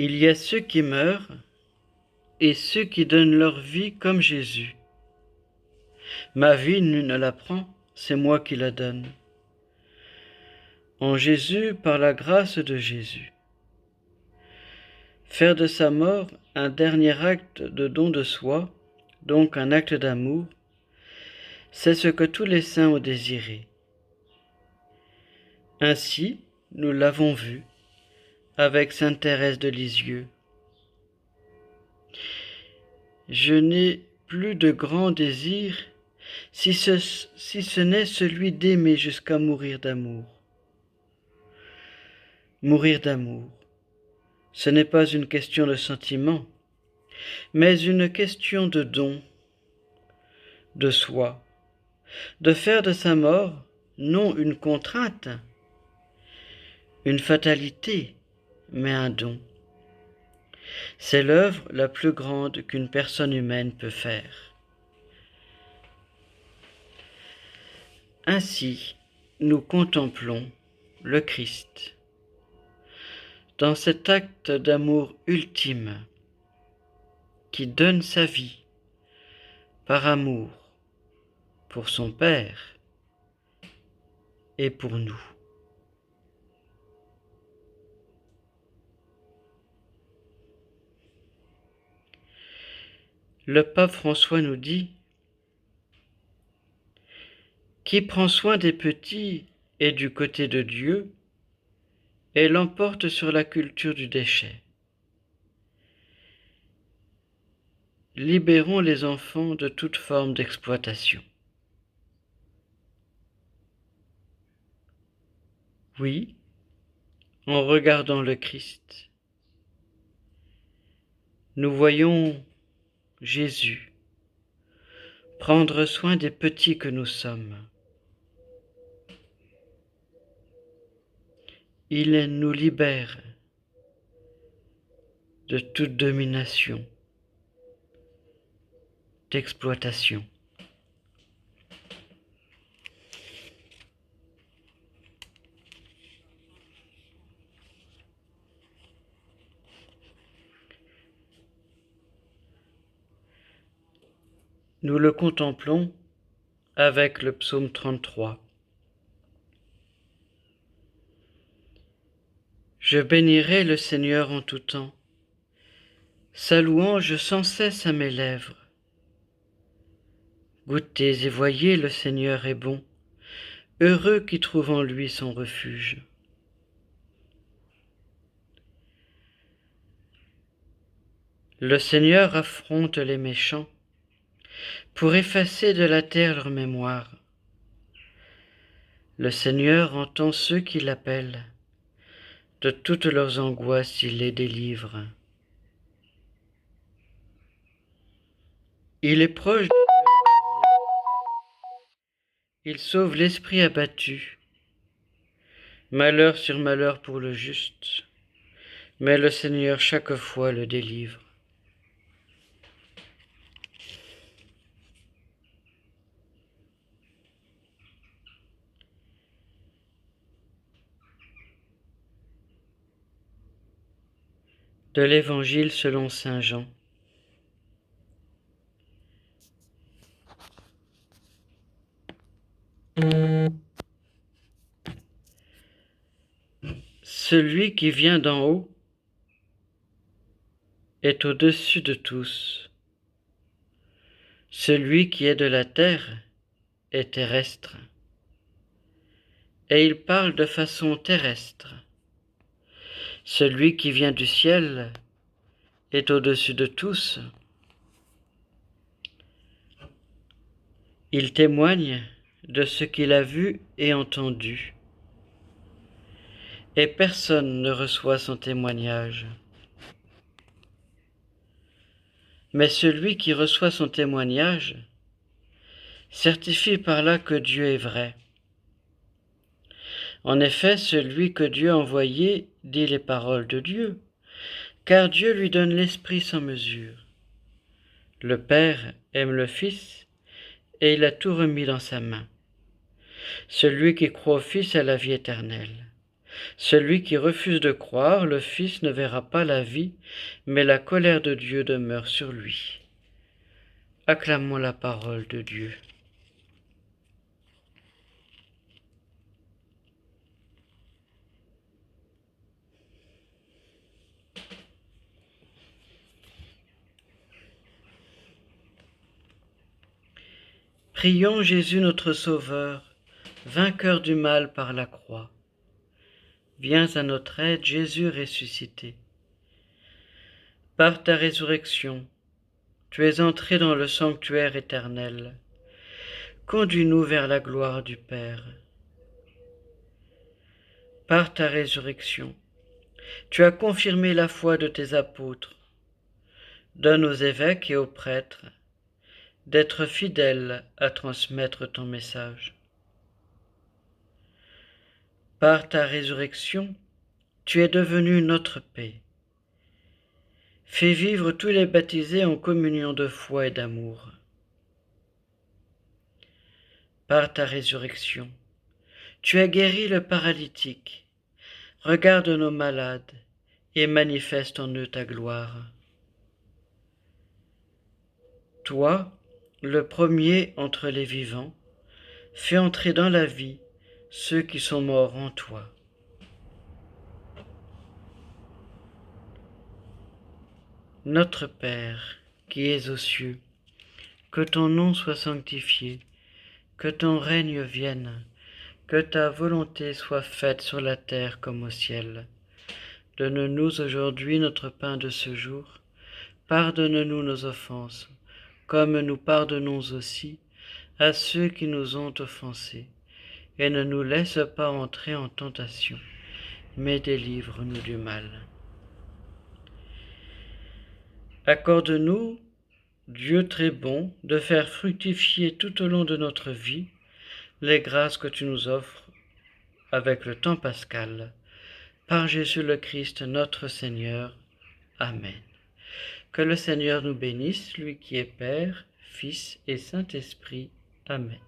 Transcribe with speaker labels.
Speaker 1: Il y a ceux qui meurent et ceux qui donnent leur vie comme Jésus. Ma vie, nul ne la prend, c'est moi qui la donne. En Jésus, par la grâce de Jésus. Faire de sa mort un dernier acte de don de soi, donc un acte d'amour, c'est ce que tous les saints ont désiré. Ainsi, nous l'avons vu avec sainte Thérèse de Lisieux. Je n'ai plus de grand désir si ce n'est celui d'aimer jusqu'à mourir d'amour. Mourir d'amour, ce n'est pas une question de sentiment, mais une question de don, de soi, de faire de sa mort non une contrainte, une fatalité, mais un don. C'est l'œuvre la plus grande qu'une personne humaine peut faire. Ainsi, nous contemplons le Christ dans cet acte d'amour ultime qui donne sa vie par amour pour son Père et pour nous. Le pape François nous dit : qui prend soin des petits est du côté de Dieu et l'emporte sur la culture du déchet. Libérons les enfants de toute forme d'exploitation. Oui, en regardant le Christ, nous voyons Jésus prendre soin des petits que nous sommes. Il nous libère de toute domination, d'exploitation. Nous le contemplons avec le psaume 33. Je bénirai le Seigneur en tout temps, sa louange sans cesse à mes lèvres. Goûtez et voyez, le Seigneur est bon, heureux qui trouve en lui son refuge. Le Seigneur affronte les méchants pour effacer de la terre leur mémoire. Le Seigneur entend ceux qui l'appellent, de toutes leurs angoisses il les délivre. Il est proche du cœur brisé, il sauve l'esprit abattu. Malheur sur malheur pour le juste, mais le Seigneur chaque fois le délivre. De l'Évangile selon saint Jean. Celui qui vient d'en haut est au-dessus de tous. Celui qui est de la terre est terrestre. Et il parle de façon terrestre. Celui qui vient du ciel est au-dessus de tous. Il témoigne de ce qu'il a vu et entendu. Et personne ne reçoit son témoignage. Mais celui qui reçoit son témoignage certifie par là que Dieu est vrai. En effet, celui que Dieu a envoyé dit les paroles de Dieu, car Dieu lui donne l'Esprit sans mesure. Le Père aime le Fils, et il a tout remis dans sa main. Celui qui croit au Fils a la vie éternelle. Celui qui refuse de croire, le Fils ne verra pas la vie, mais la colère de Dieu demeure sur lui. Acclamons la parole de Dieu. Prions Jésus notre Sauveur, vainqueur du mal par la croix. Viens à notre aide, Jésus ressuscité. Par ta résurrection, tu es entré dans le sanctuaire éternel. Conduis-nous vers la gloire du Père. Par ta résurrection, tu as confirmé la foi de tes apôtres. Donne aux évêques et aux prêtres d'être fidèles à transmettre ton message. Par ta résurrection, tu es devenu notre paix. Fais vivre tous les baptisés en communion de foi et d'amour. Par ta résurrection, tu as guéri le paralytique. Regarde nos malades et manifeste en eux ta gloire. Toi, le premier entre les vivants, fais entrer dans la vie ceux qui sont morts en toi. Notre Père, qui es aux cieux, que ton nom soit sanctifié, que ton règne vienne, que ta volonté soit faite sur la terre comme au ciel. Donne-nous aujourd'hui notre pain de ce jour. Pardonne-nous nos offenses, comme nous pardonnons aussi à ceux qui nous ont offensés. Et ne nous laisse pas entrer en tentation, mais délivre-nous du mal. Accorde-nous, Dieu très bon, de faire fructifier tout au long de notre vie les grâces que tu nous offres avec le temps pascal. Par Jésus le Christ, notre Seigneur. Amen. Que le Seigneur nous bénisse, lui qui est Père, Fils et Saint-Esprit. Amen.